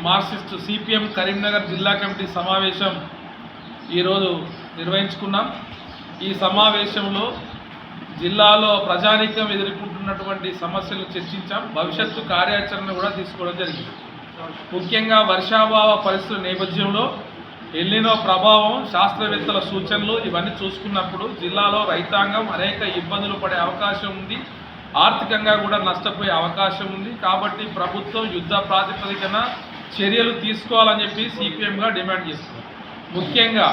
Marxist CPM Karimnagar జిల్లా committee సమావేశం ఈరోజు నిర్వహించుకున్నాం. ఈ సమావేశంలో జిల్లాలో ప్రజానీకం ఎదుర్కొంటున్నటువంటి సమస్యలు చర్చించాం. భవిష్యత్తు కార్యాచరణ కూడా తీసుకోవడం జరిగింది. ముఖ్యంగా వర్షాభావ పరిస్థితుల నేపథ్యంలో ఎల్నినో ప్రభావం, శాస్త్రవేత్తల సూచనలు ఇవన్నీ చూసుకున్నప్పుడు జిల్లాలో రైతాంగం అనేక ఇబ్బందులు పడే అవకాశం ఉంది, ఆర్థికంగా కూడా నష్టపోయే అవకాశం ఉంది. కాబట్టి ప్రభుత్వం యుద్ధ ప్రాతిపదికన చర్యలు తీసుకోవాలని చెప్పి సిపిఎంగా డిమాండ్ చేస్తుంది. ముఖ్యంగా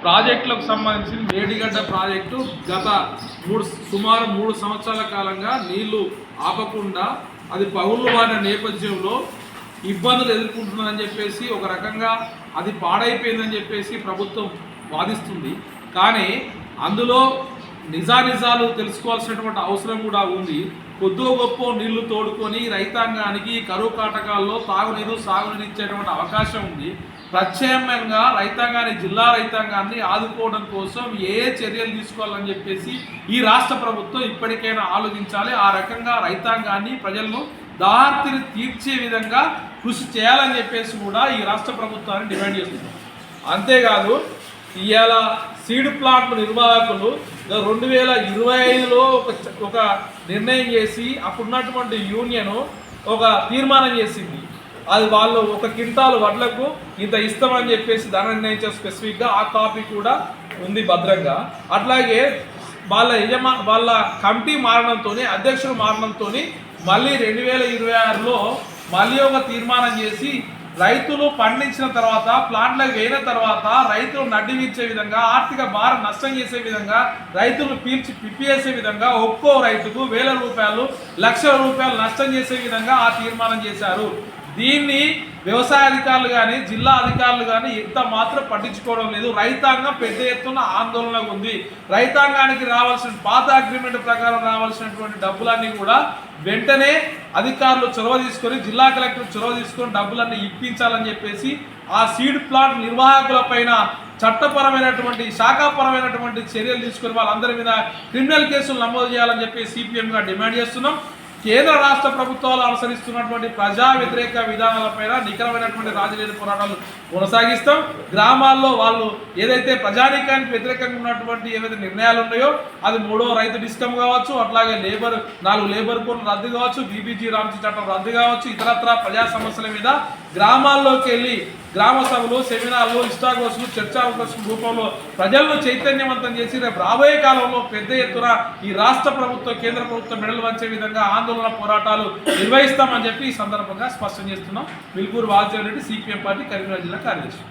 ప్రాజెక్టులకు సంబంధించి మేడిగడ్డ ప్రాజెక్టు గత సుమారు 3 సంవత్సరాల కాలంగా నీళ్లు ఆపకుండా అది పగుళ్ళు వాడిన నేపథ్యంలో ఇబ్బందులు ఎదుర్కొంటుందని చెప్పేసి ఒక రకంగా అది పాడైపోయిందని చెప్పేసి ప్రభుత్వం వాదిస్తుంది. కానీ అందులో నిజాలు తెలుసుకోవాల్సినటువంటి అవసరం కూడా ఉంది. కొద్దో గొప్ప నీళ్లు తోడుకొని రైతాంగానికి కరువు కాటకాల్లో తాగునీరు సాగునీరు ఇచ్చేటువంటి అవకాశం ఉంది. ప్రత్యామ్నాయంగా రైతాంగాన్ని, జిల్లా రైతాంగాన్ని ఆదుకోవడం కోసం ఏ చర్యలు తీసుకోవాలని చెప్పేసి ఈ రాష్ట్ర ప్రభుత్వం ఇప్పటికైనా ఆలోచించాలి. ఆ రకంగా రైతాంగాన్ని, ప్రజలను దాహార్తిని తీర్చే విధంగా కృషి చేయాలని చెప్పేసి కూడా ఈ రాష్ట్ర ప్రభుత్వాన్ని డిమాండ్ చేస్తున్నాం. అంతేకాదు ఇవాళ సీడ్ ప్లాంట్ నిర్వాహకులు 2025లో ఒక నిర్ణయం చేసి అప్పుడున్నటువంటి యూనియన్ ఒక తీర్మానం చేసింది. అది వాళ్ళు 1 క్వింటాల్ వడ్లకు ఇంత ఇస్తామని చెప్పేసి ధర నిర్ణయించారు స్పెసిఫిక్గా. ఆ కాపీ కూడా ఉంది భద్రంగా. అట్లాగే వాళ్ళ కమిటీ మారడంతో, అధ్యక్షుడు మారడంతో మళ్ళీ 2026లో మళ్ళీ ఒక తీర్మానం చేసి రైతులు పండించిన తర్వాత, ప్లాంట్లకు వేయిన తర్వాత రైతులు నడ్డివించే విధంగా, ఆర్థిక భారం నష్టం చేసే విధంగా, రైతులు పిప్పేసే విధంగా ఒక్కో రైతుకు 1000 రూపాయలు, 1,00,000 రూపాయలు నష్టం చేసే విధంగా ఆ తీర్మానం చేశారు. దీన్ని వ్యవసాయ అధికారులు కానీ, జిల్లా అధికారులు కానీ ఎంత మాత్రం పట్టించుకోవడం లేదు. రైతాంగం పెద్ద ఎత్తున ఆందోళన ఉంది. రైతాంగానికి రావాల్సిన పాత అగ్రిమెంట్ ప్రకారం రావాల్సినటువంటి డబ్బులన్నీ కూడా వెంటనే అధికారులు చొరవ తీసుకొని, జిల్లా కలెక్టర్ చొరవ తీసుకొని డబ్బులన్నీ ఇప్పించాలని చెప్పేసి ఆ సీడ్ ప్లాంట్ నిర్వాహకుల పైన చట్టపరమైనటువంటి, శాఖాపరమైనటువంటి చర్యలు తీసుకొని వాళ్ళందరి మీద క్రిమినల్ కేసులు నమోదు చేయాలని చెప్పి సిపిఎంగా డిమాండ్ చేస్తున్నాం. కేంద్ర రాష్ట్ర ప్రభుత్వాలు అనుసరిస్తున్నటువంటి ప్రజా వ్యతిరేక విధానాలపైన నికరమైనటువంటి రాజకీయ పోరాటాలు కొనసాగిస్తాం. గ్రామాల్లో వాళ్ళు ఏదైతే ప్రజానీకానికి వ్యతిరేకంగా ఉన్నటువంటి ఏవైతే నిర్ణయాలు ఉన్నాయో అది 3వ రైతు డిస్కమ్ కావచ్చు, అట్లాగే 4 లేబర్ కోడ్లు రద్దు కావచ్చు, బీబీజీ రామ్జీ చట్టం రద్దు కావచ్చు, ఇతరత్ర ప్రజా సమస్యల మీద గ్రామాల్లోకి వెళ్ళి గ్రామ సభలు, సెమినార్లు, ఇష్టాగోష్ఠులు, చర్చాగోష్ఠుల రూపంలో ప్రజలను చైతన్యవంతం చేసి రేపు రాబోయే కాలంలో పెద్ద ఎత్తున ఈ రాష్ట్ర ప్రభుత్వం, కేంద్ర ప్రభుత్వం మెడలు వంచే విధంగా ఆందోళన పోరాటాలు నిర్వహిస్తామని చెప్పి ఈ సందర్భంగా స్పష్టం చేస్తున్నాం. మిల్కూరు వాల్చేరెడ్డి, సిపిఎం పార్టీ, కరీంనగర్ జిల్లా కార్యదర్శి.